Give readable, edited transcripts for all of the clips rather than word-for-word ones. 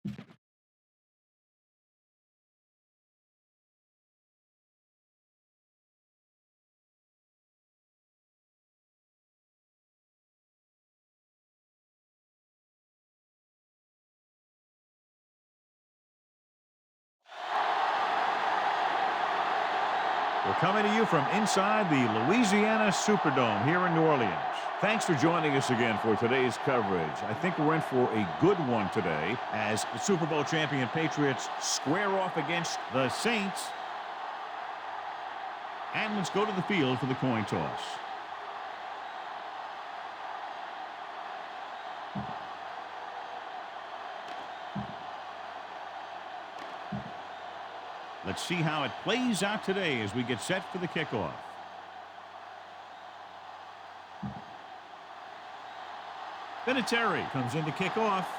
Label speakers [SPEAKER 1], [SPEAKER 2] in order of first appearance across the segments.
[SPEAKER 1] We're coming to you from inside the Louisiana Superdome here in New Orleans. Thanks for joining us again for today's coverage. I think we're in for a good one today as the Super Bowl champion Patriots square off against the Saints. And let's go to the field for the coin toss. Let's see how it plays out today as we get set for the kickoff. Vinatieri comes in to kick off.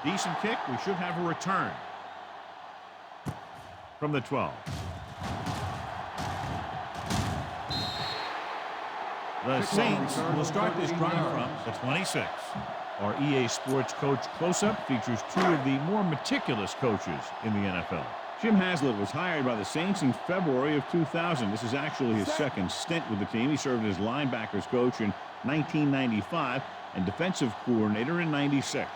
[SPEAKER 1] Decent kick. We should have a return from the 12. The Saints will start this drive from the 26. Our EA Sports Coach Close-Up features two of the more meticulous coaches in the NFL. Jim Haslett was hired by the Saints in February of 2000. This is actually his second stint with the team. He served as linebackers coach in 1995 and defensive coordinator in 96.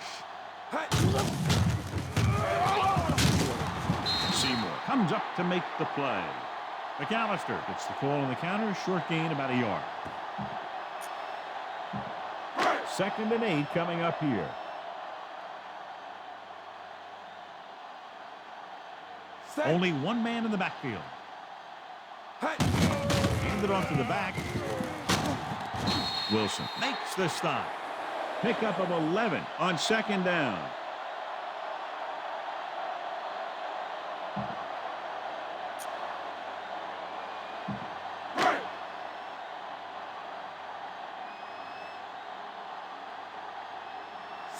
[SPEAKER 1] Seymour comes up to make the play. McAllister gets the call on the counter. Short gain about a yard. 2nd and 8 coming up here. Only one man in the backfield. Hand it off to the back. Wilson makes the stop. Pickup of 11 on 2nd down.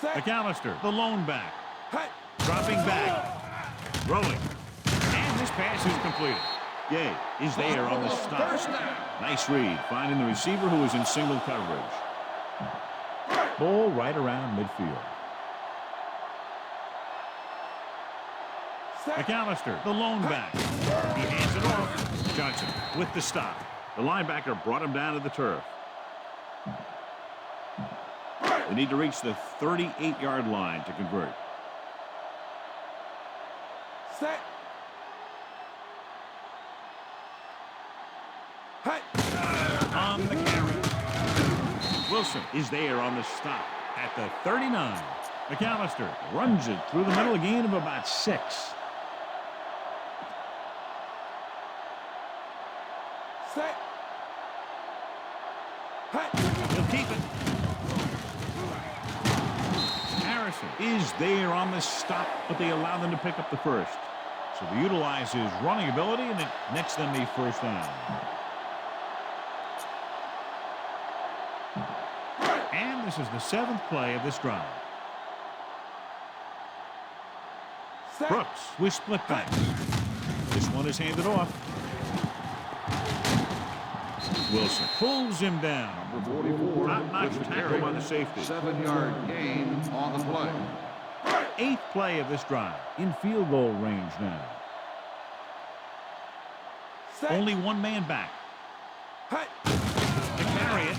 [SPEAKER 1] McAllister, the lone back. Dropping back. Rolling. And this pass is completed. Gay is there on the stop. Nice read, finding the receiver who is in single coverage. Ball right around midfield. McAllister, the lone back. He hands it off. Johnson with the stop. The linebacker brought him down to the turf. They need to reach the 38-yard line to convert. Set. On the carry. Wilson is there on the stop at the 39. McAllister runs it through the middle, a gain of about 6. Set. He'll keep it. Is there on the stop, but they allow them to pick up the first. So they utilize his running ability, and it nets them a first down. And this is the 7th play of this drive. Brooks with split backs. This one is handed off. Wilson pulls him down.
[SPEAKER 2] Number 44.
[SPEAKER 1] Top-notch tackle by the safety.
[SPEAKER 2] 7-yard gain on the play.
[SPEAKER 1] 8th play of this drive. In field goal range now. Only one man back. To carry it.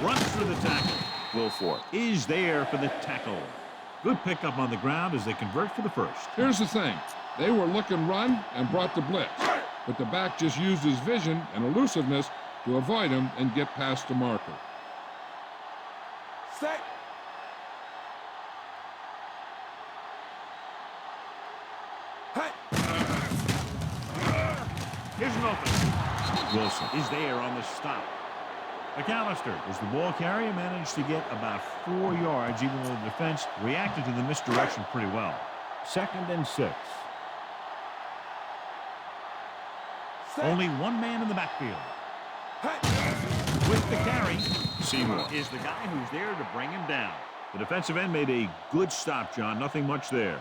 [SPEAKER 1] Runs through the tackle. Wilford is there for the tackle. Good pickup on the ground as they convert for the first.
[SPEAKER 3] Here's the thing. They were looking run and brought the blitz. But the back just used his vision and elusiveness to avoid him and get past the marker.
[SPEAKER 4] Set.
[SPEAKER 1] Here's an open. Wilson is there on the stop. McAllister, as the ball carrier, managed to get about 4 yards, even though the defense reacted to the misdirection pretty well. 2nd and 6. Only one man in the backfield. With the carry, Seymour is the guy who's there to bring him down. The defensive end made a good stop, John. Nothing much there.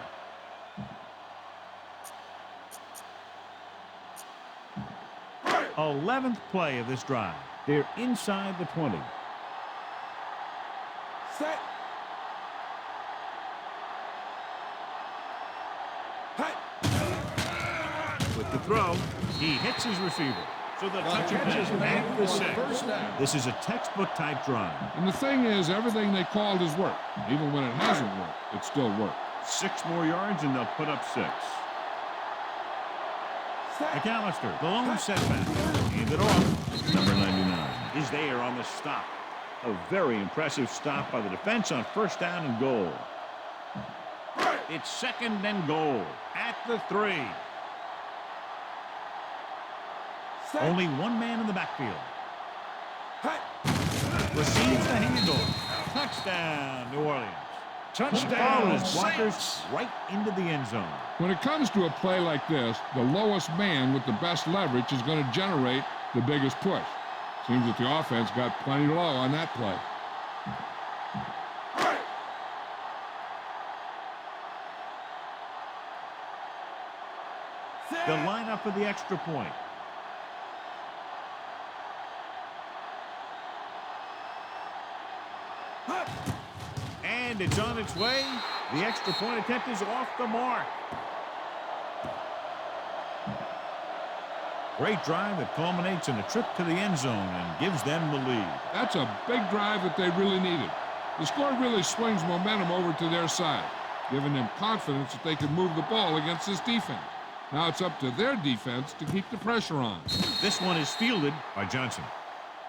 [SPEAKER 1] A 11th play of this drive. They're inside the 20.
[SPEAKER 4] Set.
[SPEAKER 1] With the throw, he hits his receiver. So the touch of
[SPEAKER 2] catch is made
[SPEAKER 1] at the
[SPEAKER 2] for
[SPEAKER 1] 6.
[SPEAKER 2] first down.
[SPEAKER 1] This is a textbook type drive.
[SPEAKER 3] And the thing is, everything they called has worked. Even when it hasn't worked, it still worked.
[SPEAKER 1] 6 more yards and they'll put up 6. McAllister, the lone setback. Hand it off. Number 99 is there on the stop. A very impressive stop by the defense on first down and goal. It's second and goal at the 3. Only one man in the backfield. Receives the handoff. Touchdown, New Orleans. Touchdown his blockers right into the end zone.
[SPEAKER 3] When it comes to a play like this, the lowest man with the best leverage is going to generate the biggest push. Seems that the offense got plenty low on that play.
[SPEAKER 1] The lineup for the extra point. And it's on its way. The extra point attempt is off the mark. Great drive that culminates in a trip to the end zone and gives them the lead.
[SPEAKER 3] That's a big drive that they really needed. The score really swings momentum over to their side, giving them confidence that they can move the ball against this defense. Now it's up to their defense to keep the pressure on.
[SPEAKER 1] This one is fielded by Johnson.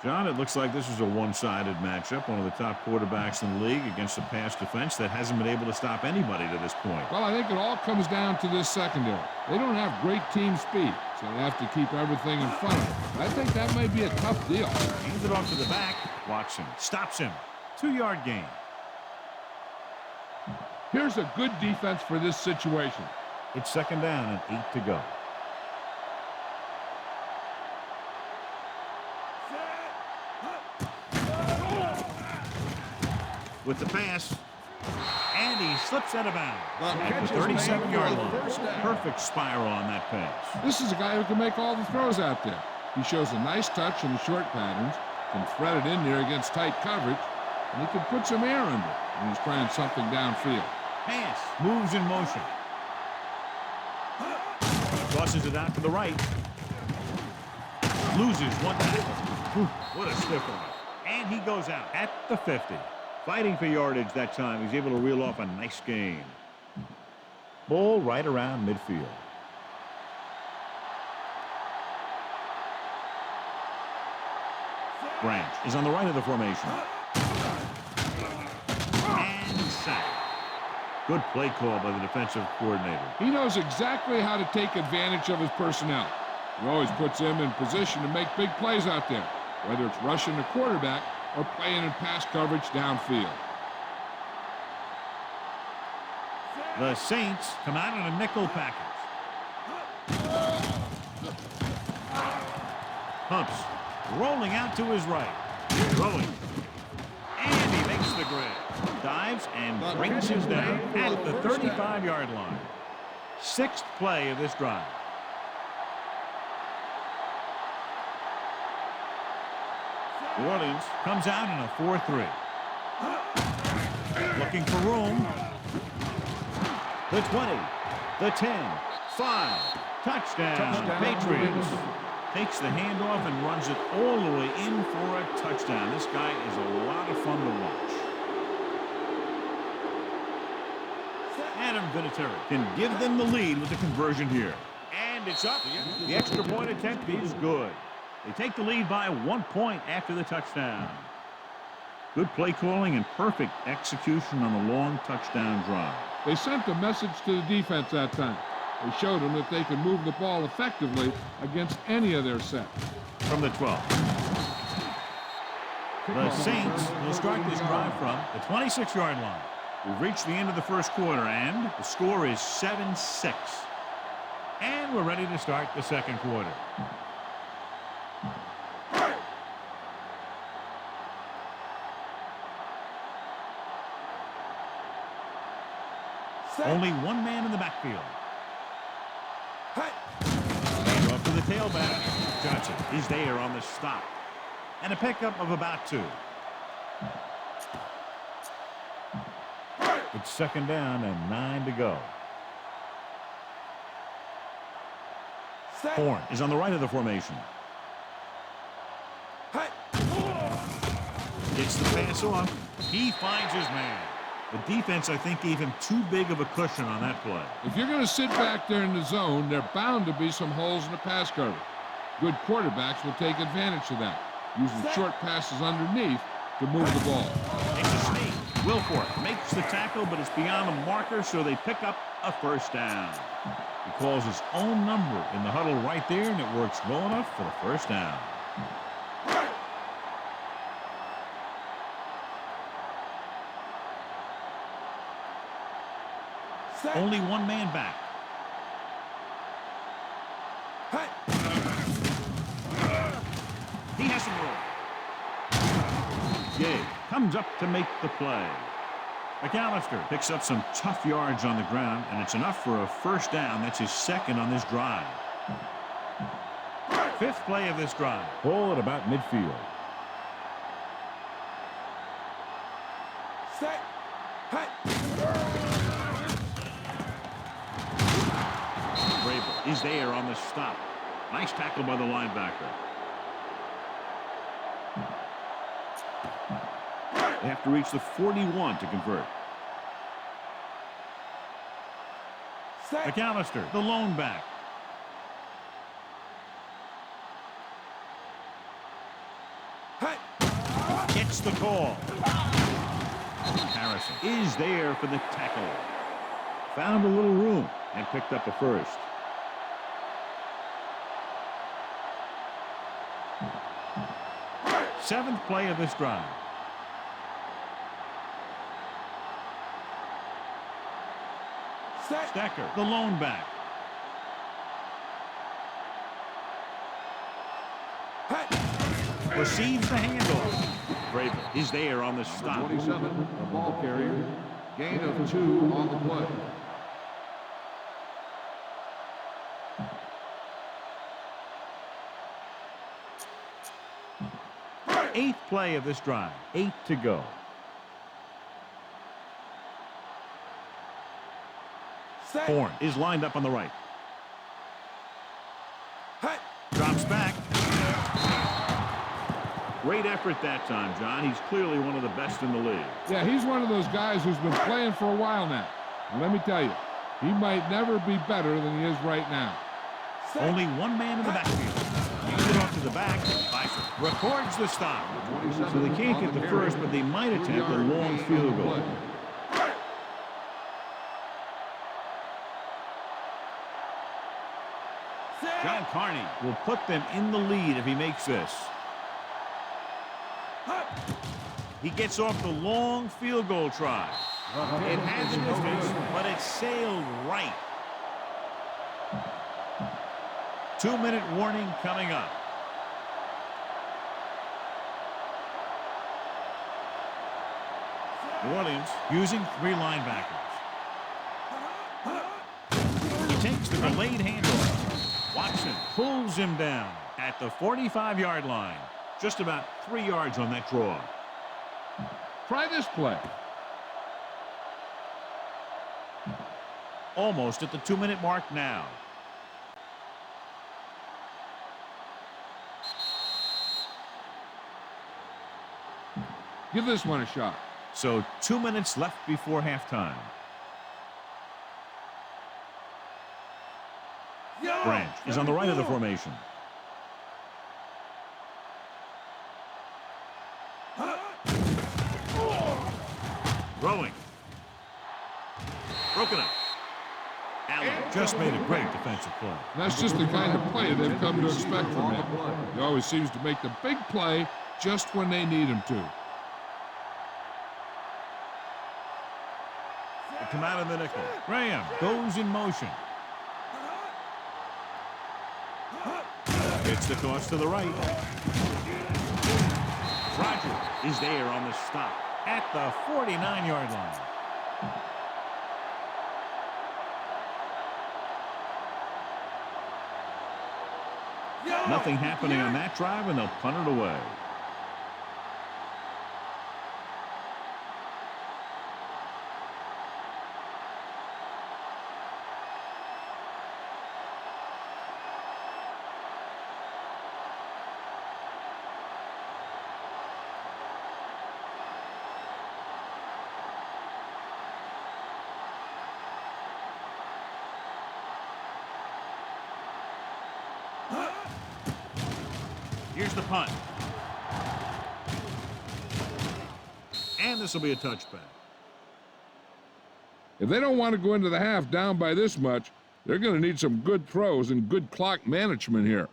[SPEAKER 1] John, it looks like this is a one-sided matchup. One of the top quarterbacks in the league against a pass defense that hasn't been able to stop anybody to this point.
[SPEAKER 3] Well, I think it all comes down to this secondary. They don't have great team speed, so they have to keep everything in front of them. I think that may be a tough deal.
[SPEAKER 1] Hands it off to the back. Watson stops him. 2-yard gain.
[SPEAKER 3] Here's a good defense for this situation.
[SPEAKER 1] It's second down and 8 to go. With the pass, and he slips out of bounds at the 37-yard line. Perfect spiral on that pass.
[SPEAKER 3] This is a guy who can make all the throws out there. He shows a nice touch in the short patterns, can thread it in there against tight coverage, and he can put some air under it when he's trying something downfield.
[SPEAKER 1] Pass moves in motion. Tosses it out to the right. Loses one tackle. What a stiff one. And he goes out at the 50. Fighting for yardage that time. He's able to reel off a nice gain. Ball right around midfield. Branch is on the right of the formation. And sack. Good play call by the defensive coordinator.
[SPEAKER 3] He knows exactly how to take advantage of his personnel. He always puts them in position to make big plays out there, whether it's rushing the quarterback or playing in pass coverage downfield.
[SPEAKER 1] The Saints come out in a nickel package. Humps rolling out to his right. Throwing. And he makes the grab. Dives and brings him down at the 35-yard line. 6th play of this drive. New Orleans comes out in a 4-3. Looking for room. The 20, the 10, 5. Touchdown, Patriots. Takes the handoff and runs it all the way in for a touchdown. This guy is a lot of fun to watch. Adam Vinatieri can give them the lead with the conversion here. And it's up. The extra point attempt is good. They take the lead by 1 point after the touchdown. Good play calling and perfect execution on the long touchdown drive.
[SPEAKER 3] They sent a message to the defense that time. They showed them that they can move the ball effectively against any of their sets.
[SPEAKER 1] From the 12. The Saints will start this drive from the 26-yard line. We've reached the end of the first quarter, and the score is 7-6. And we're ready to start the second quarter. Only one man in the backfield. Hand off to the tailback. Johnson is there on the stop. And a pickup of about 2. It's second down and 9 to go. Horn is on the right of the formation. Gets the pass off. He finds his man. The defense, I think, gave him too big of a cushion on that play.
[SPEAKER 3] If you're going to sit back there in the zone, there are bound to be some holes in the pass coverage. Good quarterbacks will take advantage of that, using short passes underneath to move the ball.
[SPEAKER 1] It's a sneak. Wilfork makes the tackle, but it's beyond the marker, so they pick up a first down. He calls his own number in the huddle right there, and it works well enough for the first down. Only one man back. He has some room. Gay comes up to make the play. McAllister picks up some tough yards on the ground, and it's enough for a first down. That's his second on this drive. Fifth play of this drive. Ball at about midfield. Is there on the stop. Nice tackle by the linebacker. They have to reach the 41 to convert. McAllister, the lone back. Gets the call. Harrison is there for the tackle. Found a little room and picked up a first. Seventh play of this drive. Stecker, the lone back. Receives the handoff. Vrabel is there on the stop.
[SPEAKER 2] 27, the ball carrier. Gain of 2 on the play.
[SPEAKER 1] Eighth play of this drive. 8 to go. Horn is lined up on the right. Drops back. Great effort that time, John. He's clearly one of the best in the league.
[SPEAKER 3] Yeah, he's one of those guys who's been playing for a while now. And let me tell you, he might never be better than he is right now.
[SPEAKER 1] Only one man in the backfield. Hands it off to the back. Bison records the stop. So they can't get the first, but they might attempt a long field goal. John Carney will put them in the lead if he makes this. He gets off the long field goal try. It has distance, but it sailed right. 2-minute warning coming up. New Orleans using 3 linebackers. He takes the delayed handoff. Watson pulls him down at the 45-yard line. Just about 3 yards on that draw.
[SPEAKER 3] Try this play.
[SPEAKER 1] Almost at the 2-minute mark now.
[SPEAKER 3] Give this one a shot.
[SPEAKER 1] So 2 minutes left before halftime. Branch is on the right of the formation. Throwing. Broken up. Allen just made a great defensive play.
[SPEAKER 3] That's just the kind of play they've come to expect from him. He always seems to make the big play just when they need him to.
[SPEAKER 1] They come out of the nickel. Graham goes in motion. Gets the toss to the right. Roger is there on the stop at the 49-yard line. Nothing happening on that drive, and they'll punt it away. Here's the punt. And this will be a touchback.
[SPEAKER 3] If they don't want to go into the half down by this much, they're going to need some good throws and good clock management here.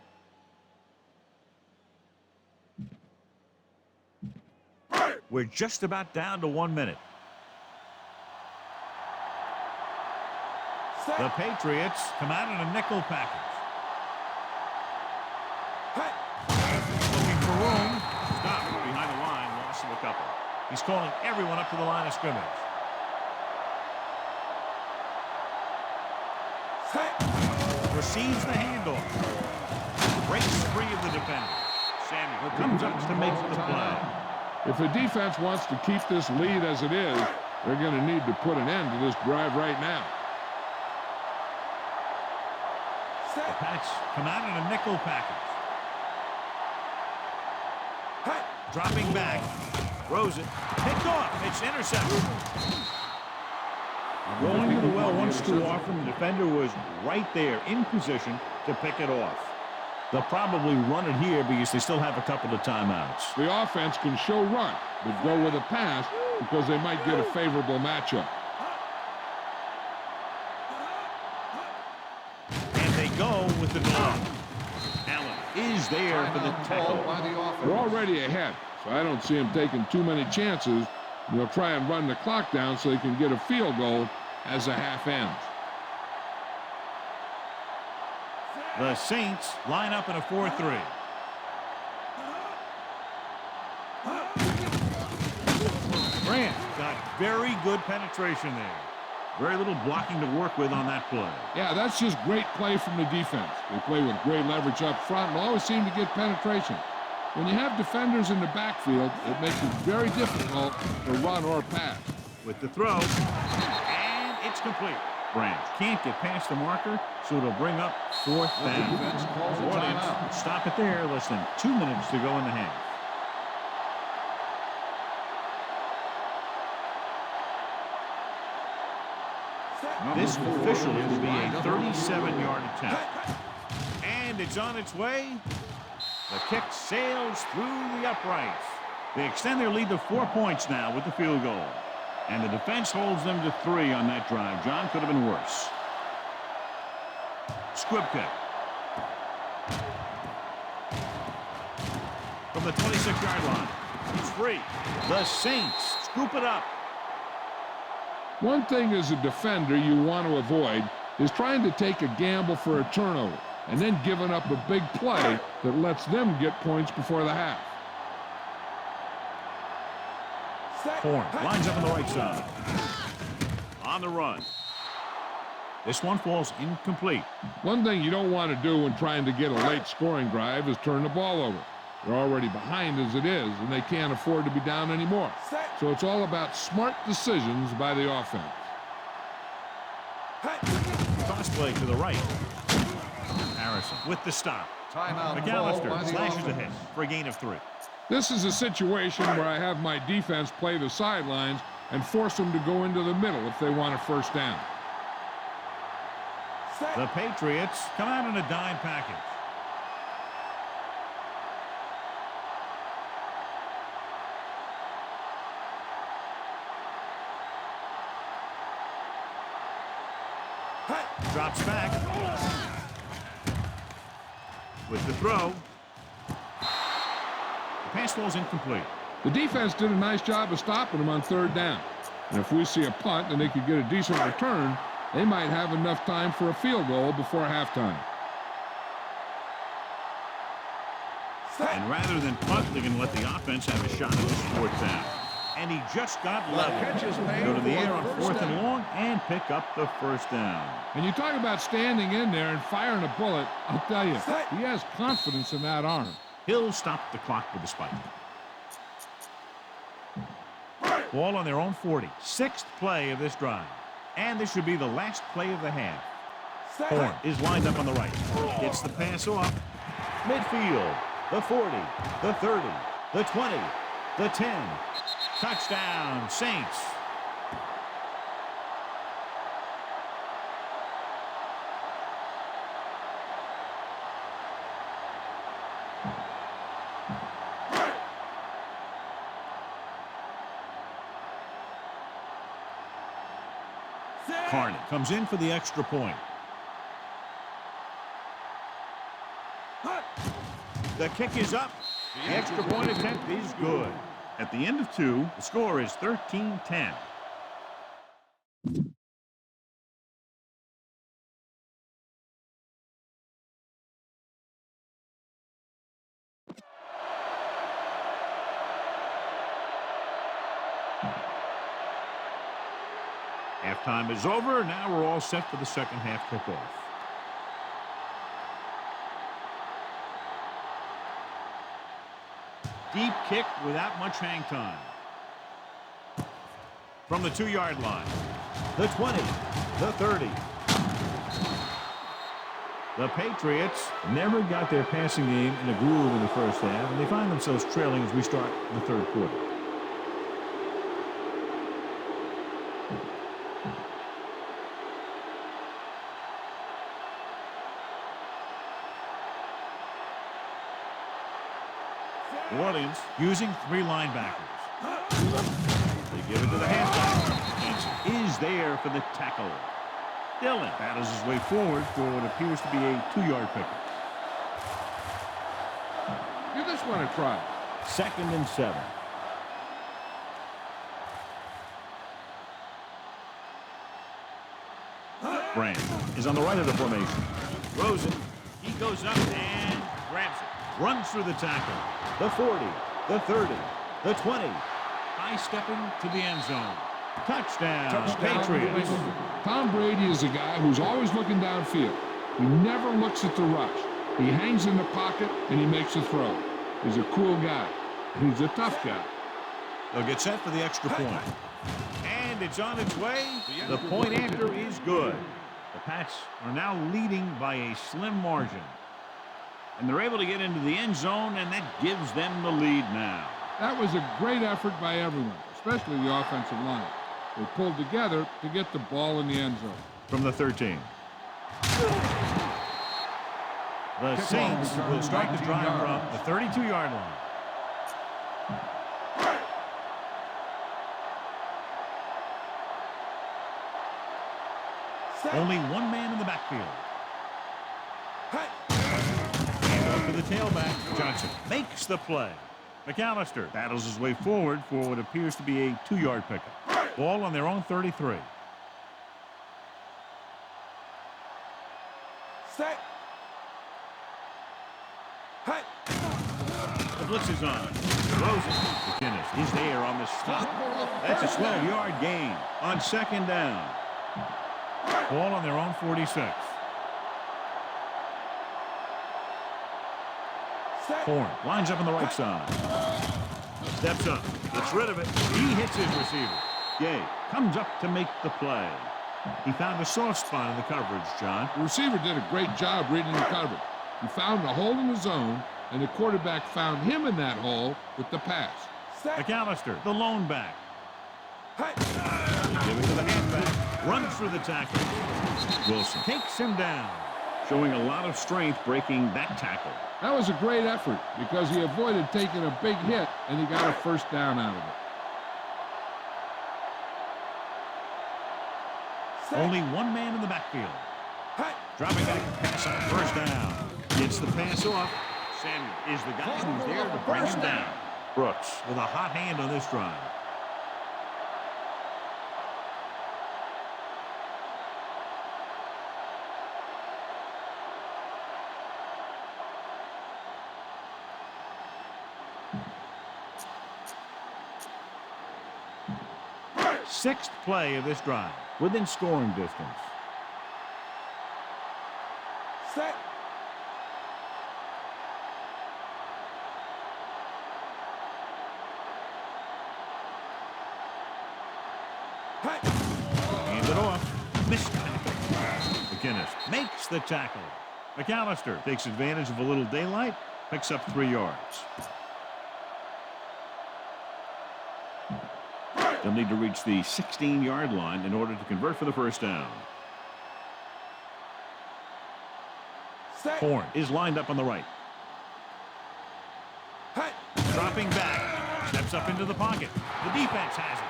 [SPEAKER 1] We're just about down to 1 minute. The Patriots come out in a nickel package. Looking for room. Stopped behind the line. Loss of a couple. He's calling everyone up to the line of scrimmage. Receives the handoff. Breaks free of the defender. Samuel comes up to make the play.
[SPEAKER 3] If the defense wants to keep this lead as it is, they're going to need to put an end to this drive right now.
[SPEAKER 1] The Pats come out in a nickel package. Dropping back. Throws it. Picked off. It's intercepted. Going to the well once too often. The defender was right there in position to pick it off. They'll probably run it here because they still have a couple of timeouts.
[SPEAKER 3] The offense can show run, but go with a pass because they might get a favorable matchup.
[SPEAKER 1] And they go with the glove. Allen is there for the tackle.
[SPEAKER 3] They're already ahead, so I don't see them taking too many chances. They'll try and run the clock down so they can get a field goal as the half ends.
[SPEAKER 1] The Saints line up in a 4-3. Grant got very good penetration there. Very little blocking to work with on that play.
[SPEAKER 3] Yeah, that's just great play from the defense. They play with great leverage up front and always seem to get penetration. When you have defenders in the backfield, it makes it very difficult to run or pass.
[SPEAKER 1] With the throw, and it's complete. Branch can't get past the marker, so it'll bring up 4th down. Stop it there. Less than 2 minutes to go in the half. This officially will be a 37-yard attempt. And it's on its way. The kick sails through the uprights. They extend their lead to 4 points now with the field goal. And the defense holds them to 3 on that drive. John, could have been worse. Squib kick. From the 26-yard line. He's free. The Saints scoop it up.
[SPEAKER 3] One thing as a defender you want to avoid is trying to take a gamble for a turnover and then giving up a big play that lets them get points before the half.
[SPEAKER 1] Horn lines up on the right side. On the run. This one falls incomplete.
[SPEAKER 3] One thing you don't want to do when trying to get a late scoring drive is turn the ball over. They're already behind as it is, and they can't afford to be down anymore. So it's all about smart decisions by the offense.
[SPEAKER 1] Toss play to the right. Harrison with the stop. McAllister slashes ahead for a gain of 3.
[SPEAKER 3] This is a situation where I have my defense play the sidelines and force them to go into the middle if they want a first down.
[SPEAKER 1] The Patriots come out in a dime package. Drops back. With the throw. The pass falls incomplete.
[SPEAKER 3] The defense did a nice job of stopping them on 3rd down. And if we see a punt and they could get a decent return, they might have enough time for a field goal before halftime.
[SPEAKER 1] And rather than punt, they can let the offense have a shot at this 4th down. And he just got level. Go to the air on 4th and long and pick up the 1st down.
[SPEAKER 3] And you talk about standing in there and firing a bullet, I'll tell you, he has confidence in that arm.
[SPEAKER 1] He'll stop the clock with a spike. Ball on their own 40. 6th play of this drive. And this should be the last play of the half. Horn is lined up on the right. Gets the pass off. Midfield. The 40. The 30. The 20. The 10. Touchdown, Saints. Carney comes in for the extra point. The kick is up. The extra point attempt is good. At the end of 2, the score is 13-10. Halftime is over. Now we're all set for the second half kickoff. Deep kick without much hang time. From the 2-yard line. The 20, the 30. The Patriots never got their passing game in a groove in the first half, and they find themselves trailing as we start the third quarter. New Orleans using 3 linebackers. They give it to the halfback. Each is there for the tackle. Dillon battles his way forward for what appears to be a 2-yard pickup.
[SPEAKER 3] Give this one a try.
[SPEAKER 1] 2nd and 7. Brand is on the right of the formation. Throws it. He goes up and grabs it. Runs through the tackle. The 40, the 30, the 20. High stepping to the end zone. Touchdown, Patriots.
[SPEAKER 3] Tom Brady is a guy who's always looking downfield. He never looks at the rush. He hangs in the pocket and he makes a throw. He's a cool guy. He's a tough guy.
[SPEAKER 1] They'll get set for the extra point. And it's on its way. The point after is good. The Pats are now leading by a slim margin. And they're able to get into the end zone, and that gives them the lead now.
[SPEAKER 3] That was a great effort by everyone, especially the offensive line. They pulled together to get the ball in the end zone.
[SPEAKER 1] From the 13. The Saints will start the drive from the 32-yard line. Only one man in the backfield. And up to the tailback. Johnson makes the play. McAllister battles his way forward for what appears to be a 2-yard pickup. Ball on their own 33.
[SPEAKER 2] Set.
[SPEAKER 1] The blitz is on. Throws it. McInnes is there on the stop. That's a 12-yard gain on 2nd down. Ball on their own 46. Horn lines up on the right side. Steps up. Gets rid of it. He hits his receiver. Gay comes up to make the play. He found a soft spot in the coverage, John.
[SPEAKER 3] The receiver did a great job reading the coverage. He found a hole in the zone, and the quarterback found him in that hole with the pass.
[SPEAKER 1] McAllister, the lone back. Give it to the halfback. Runs through the tackle. Wilson takes him down. Showing a lot of strength breaking that tackle.
[SPEAKER 3] That was a great effort because he avoided taking a big hit, and he got a first down out of it.
[SPEAKER 1] Only one man in the backfield. Dropping back pass on first down. Gets the pass off. Samuel is the guy who's there to bring him down. Brooks with a hot hand on this drive. Sixth play of this drive, within scoring distance.
[SPEAKER 2] Set.
[SPEAKER 1] Hand it off. Missed tackle. McInnes makes the tackle. McAllister takes advantage of a little daylight, picks up 3 yards. They'll need to reach the 16-yard line in order to convert for the first down. Horn is lined up on the right. Dropping back. Steps up into the pocket. The defense has it.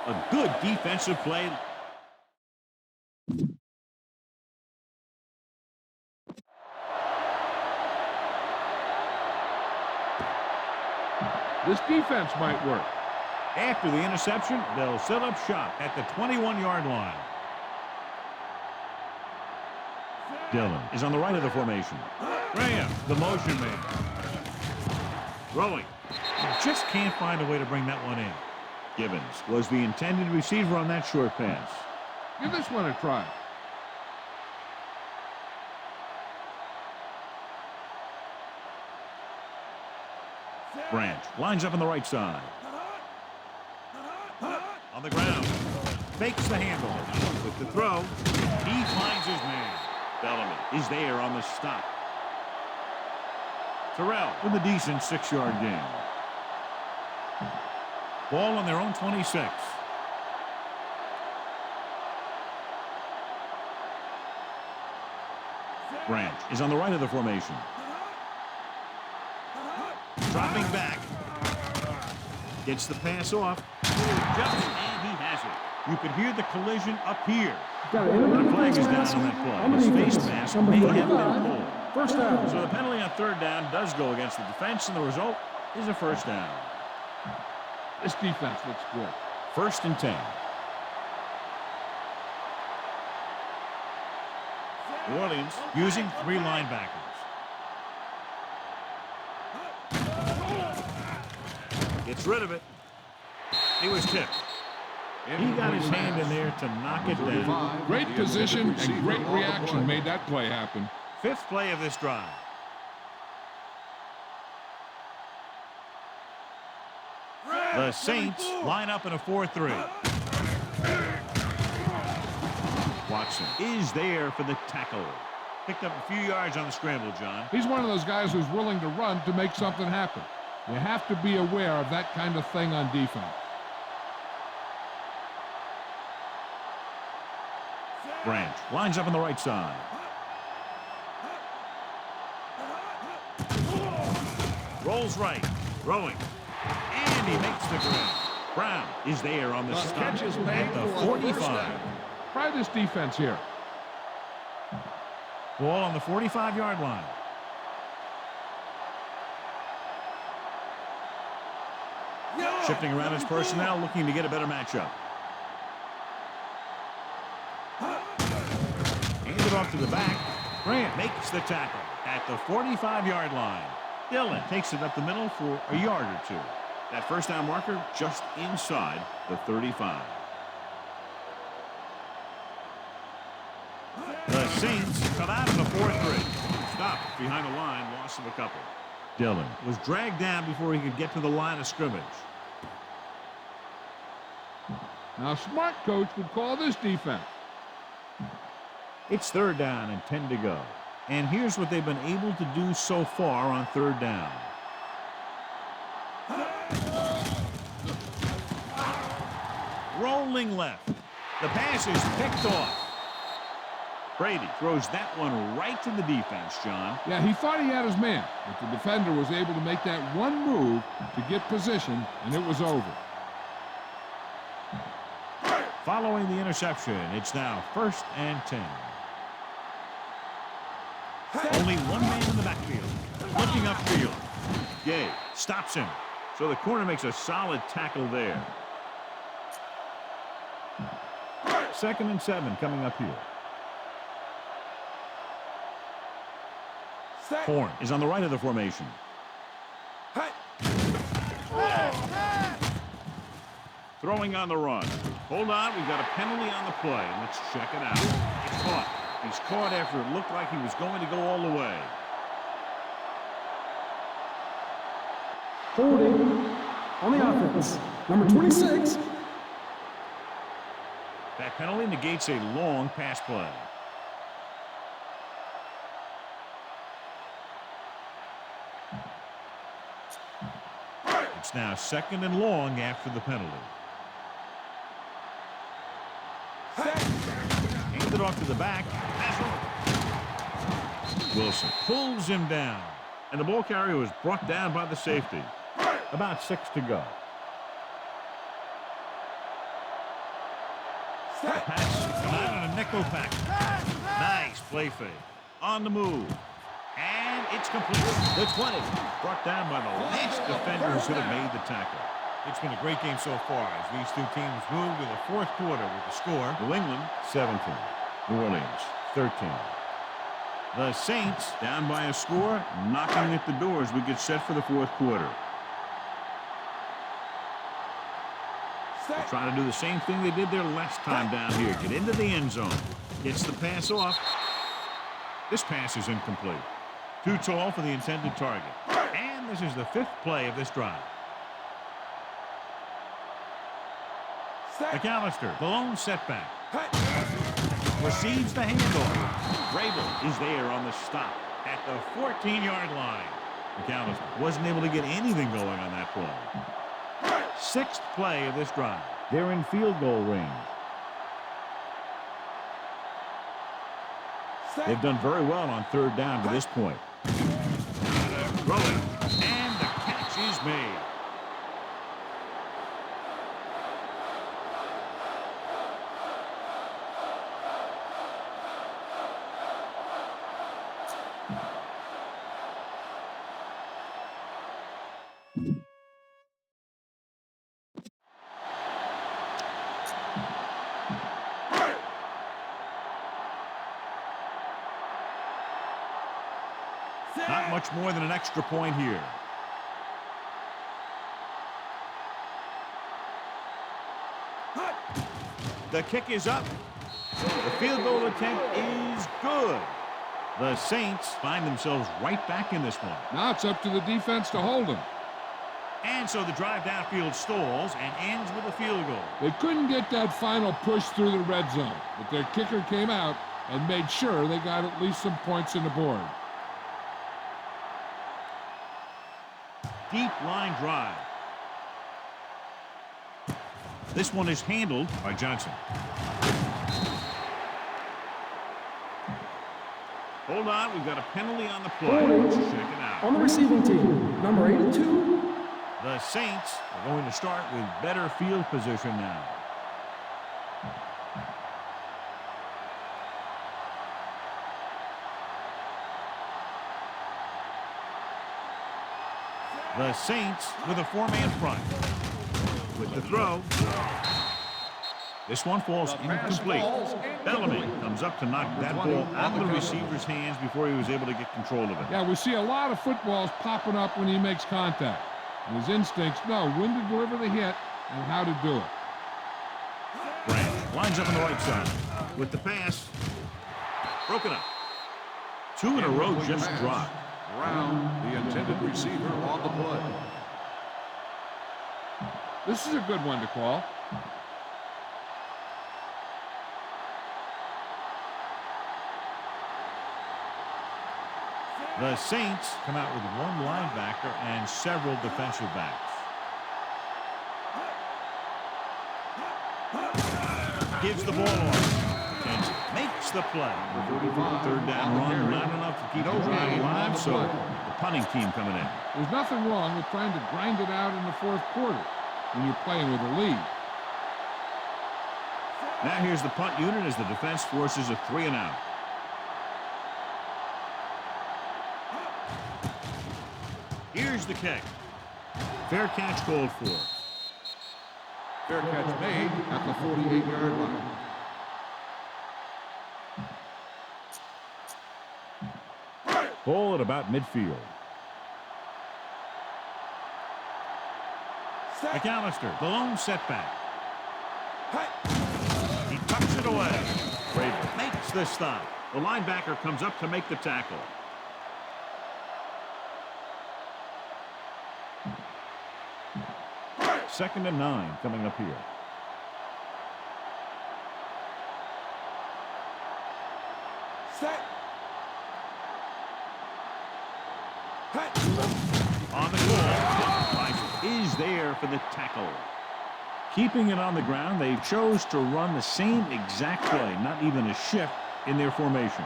[SPEAKER 1] A good defensive play.
[SPEAKER 3] This defense might work.
[SPEAKER 1] After the interception, they'll set up shop at the 21-yard line. Dillon is on the right of the formation. Graham, the motion man. Throwing. Just can't find a way to bring that one in. Gibbons was the intended receiver on that short pass.
[SPEAKER 3] Give this one a try.
[SPEAKER 1] Branch lines up on the right side. On the ground. Fakes the handle. With the throw, he finds his man. Bellamy is there on the stop. Terrell with a decent 6-yard gain. Ball on their own 26. Branch is on the right of the formation. Dropping back. Gets the pass off. Jumps, and he has it. You could hear the collision up here. The flag is down on that play. His face mask may have been pulled.
[SPEAKER 4] First down.
[SPEAKER 1] So the penalty on third down does go against the defense, and the result is a first down.
[SPEAKER 3] This defense looks good.
[SPEAKER 1] 1st and 10. New Orleans using 3 linebackers. Gets rid of it. He was tipped. He got his hand in there to knock it down.
[SPEAKER 3] Great position and great reaction made that play happen.
[SPEAKER 1] 5th play of this drive. The Saints line up in a 4-3. Watson is there for the tackle. Picked up a few yards on the scramble, John.
[SPEAKER 3] He's one of those guys who's willing to run to make something happen. You have to be aware of that kind of thing on defense.
[SPEAKER 1] Branch lines up on the right side. Rolls right. Throwing. And he makes the grab. Brown is there on the stop at the 45.
[SPEAKER 3] Try this defense here.
[SPEAKER 1] Ball on the 45-yard line. Shifting around his personnel, looking to get a better matchup. Handed off to the back. Grant makes the tackle at the 45-yard line. Dillon takes it up the middle for a yard or two. That first down marker just inside the 35. The Saints come out of the 4-3. Stopped behind the line, loss of a couple. Dillon was dragged down before he could get to the line of scrimmage.
[SPEAKER 3] Now, a smart coach would call this defense.
[SPEAKER 1] It's 3rd down and 10 to go. And here's what they've been able to do so far on 3rd down. Rolling left. The pass is picked off. Brady throws that one right to the defense, John.
[SPEAKER 3] Yeah, he thought he had his man, but the defender was able to make that one move to get position, and it was over.
[SPEAKER 1] Following the interception, it's now 1st and 10. Only one man in the backfield. Looking upfield. Gay stops him. So the corner makes a solid tackle there. 2nd and 7 coming up here. Horn is on the right of the formation. Throwing on the run. Hold on, we've got a penalty on the play. Let's check it out. It's caught. He's caught after it looked like he was going to go all the way.
[SPEAKER 4] Holding on the offense. Number 26.
[SPEAKER 1] That penalty negates a long pass play. It's now 2nd and long after the penalty. Handed off to the back. Wilson pulls him down. And the ball carrier was brought down by the safety. About 6 to go. The pass come out on a nickel pack. Nice play fake. On the move. And it's complete. The 20. Brought down by the last defender who could have made the tackle.
[SPEAKER 5] It's been a great game so far as these two teams move to the fourth quarter with the score.
[SPEAKER 1] New England 17. New Orleans 13. The Saints down by a score, knocking at the door as we get set for the fourth quarter. They're trying to do the same thing they did their last time down here. Get into the end zone. Gets the pass off. This pass is incomplete. Too tall for the intended target. And this is the fifth play of this drive. McAllister, the lone setback. Receives the handoff. Vrabel is there on the stop at the 14-yard line. McAllister wasn't able to get anything going on that play. Sixth play of this drive. They're in field goal range. They've done very well on third down to this point. Throwing, and the catch is made. Not much more than an extra point here. The kick is up. The field goal attempt is good. The Saints find themselves right back in this one.
[SPEAKER 3] Now it's up to the defense to hold them.
[SPEAKER 1] And so the drive downfield stalls and ends with a field goal.
[SPEAKER 3] They couldn't get that final push through the red zone, but their kicker came out and made sure they got at least some points on the board.
[SPEAKER 1] Deep line drive. This one is handled by Johnson. Hold on, we've got a penalty on the play. Let's check it out.
[SPEAKER 4] On the receiving team, number 82.
[SPEAKER 1] The Saints are going to start with better field position now. The Saints with a four-man front. With the throw. This one falls incomplete. Bellamy comes up to knock that ball out of the receiver's hands before he was able to get control of it.
[SPEAKER 3] Yeah, we see a lot of footballs popping up when he makes contact. And his instincts know when to deliver the hit and how to do it.
[SPEAKER 1] Branch lines up on the right side. With the pass. Broken up. Two in a row just dropped.
[SPEAKER 2] Brown, the intended receiver, on the play.
[SPEAKER 3] This is a good one to call.
[SPEAKER 1] The Saints come out with one linebacker and several defensive backs. Gives the ball off. And makes the play. Third down run, not enough to keep the drive alive, so the punting team coming in.
[SPEAKER 3] There's nothing wrong with trying to grind it out in the fourth quarter when you're playing with a lead.
[SPEAKER 1] Now here's the punt unit as the defense forces a 3-and-out. Here's the kick. Fair catch called for.
[SPEAKER 2] Fair catch made at the 48-yard line.
[SPEAKER 1] Ball at about midfield. McAllister, the lone setback. He tucks it away. Vrabel makes the stop. The linebacker comes up to make the tackle. Second and 9 coming up here. On the goal, is there for the tackle. Keeping it on the ground, they chose to run the same exact play, not even a shift in their formation.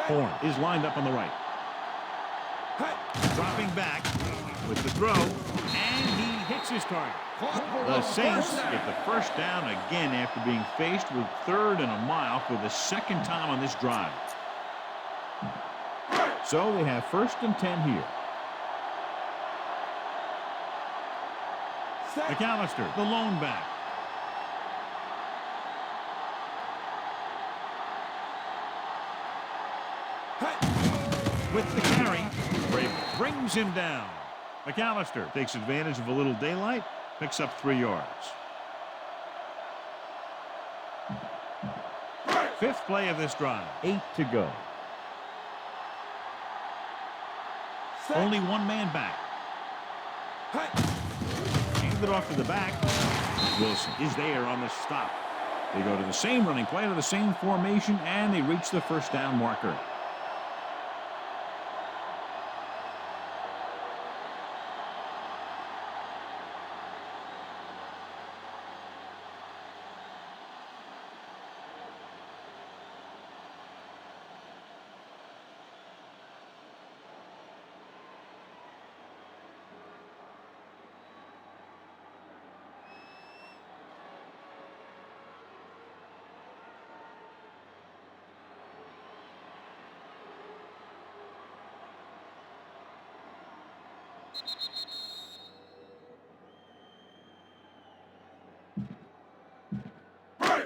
[SPEAKER 1] Horn is lined up on the right. Dropping back with the throw, and he hits
[SPEAKER 5] his target.
[SPEAKER 1] The Saints get the first down again after being faced with 3rd and a mile for the 2nd time on this drive. So they have 1st and 10 here. McAllister, the lone back. With the carry, Brave brings him down. McAllister takes advantage of a little daylight, picks up 3 yards. 5th play of this drive. 8 to go. Only 1 man back. Hand it off to the back. Wilson is there on the stop. They go to the same running play to the same formation, and they reach the 1st down marker.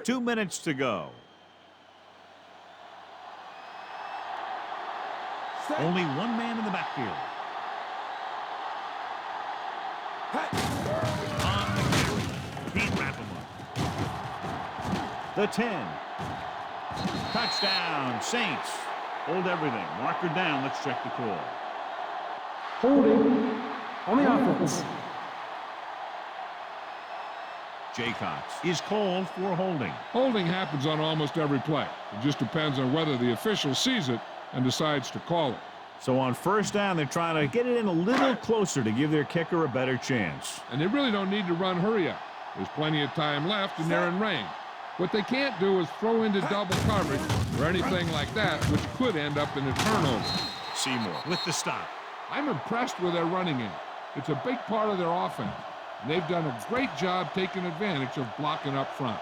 [SPEAKER 1] Two minutes to go. Only 1 man in the backfield. On the carry. Can't wrap him up. The 10. Touchdown, Saints. Hold everything. Marker down. Let's check the call.
[SPEAKER 4] Holding on the offense.
[SPEAKER 1] Jaycox is called for holding.
[SPEAKER 3] Holding happens on almost every play. It just depends on whether the official sees it and decides to call it.
[SPEAKER 1] So on 1st down, they're trying to get it in a little closer to give their kicker a better chance.
[SPEAKER 3] And they really don't need to run hurry up. There's plenty of time left and they're in range. What they can't do is throw into double coverage or anything like that, which could end up in a turnover.
[SPEAKER 1] Seymour with the stop.
[SPEAKER 3] I'm impressed with their running game. It's a big part of their offense. And they've done a great job taking advantage of blocking up front.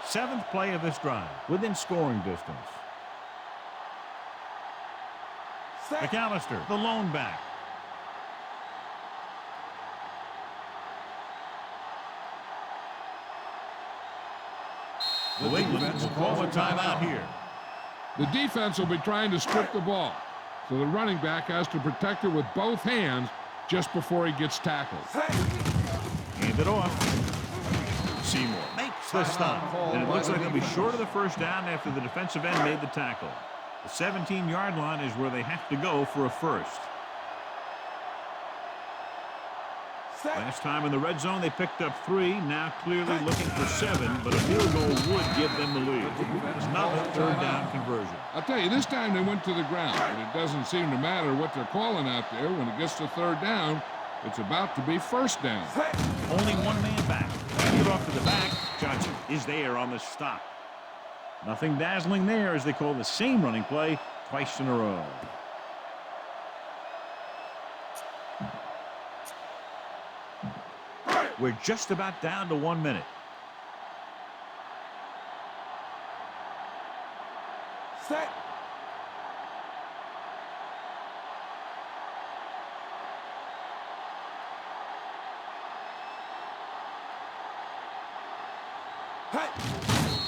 [SPEAKER 1] 7th play of this drive, within scoring distance. McAllister, the lone back. New England will call a timeout here.
[SPEAKER 3] The defense will be trying to strip the ball, so the running back has to protect it with both hands just before he gets tackled.
[SPEAKER 1] Hand it off. Seymour makes the stop. And it looks like they'll be short of the 1st down after the defensive end made the tackle. The 17-yard line is where they have to go for a 1st. Last time in the red zone, they picked up 3. Now clearly looking for 7, but a field goal would give them the lead. It's not a 3rd down conversion.
[SPEAKER 3] I'll tell you, this time they went to the ground, but it doesn't seem to matter what they're calling out there. When it gets to 3rd down, it's about to be 1st down.
[SPEAKER 1] Only 1 man back. Hand it off to the back. Johnson is there on the stop. Nothing dazzling there as they call the same running play twice in a row. We're just about down to 1 minute.
[SPEAKER 2] Set.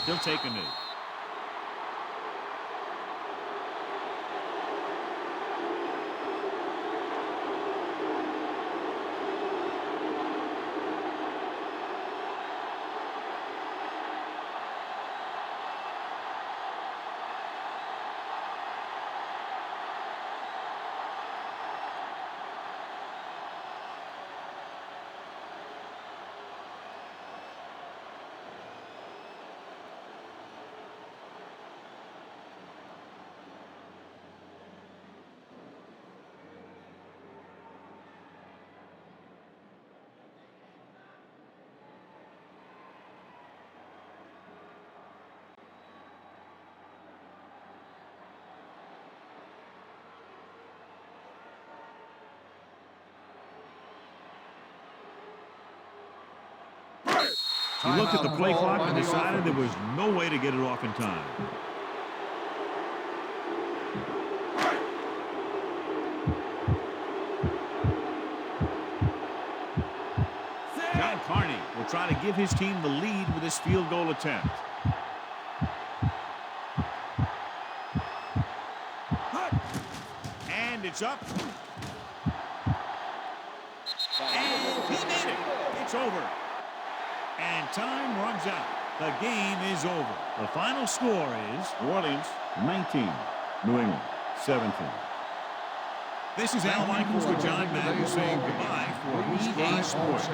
[SPEAKER 1] He'll take a knee. He looked at the play clock and decided there was no way to get it off in time. John Carney will try to give his team the lead with this field goal attempt. And it's up. And he made it. It's over. And time runs out. The game is over. The final score is New Orleans 19, New England 17. This is Al Michaels with John Madden saying goodbye for EA Sports.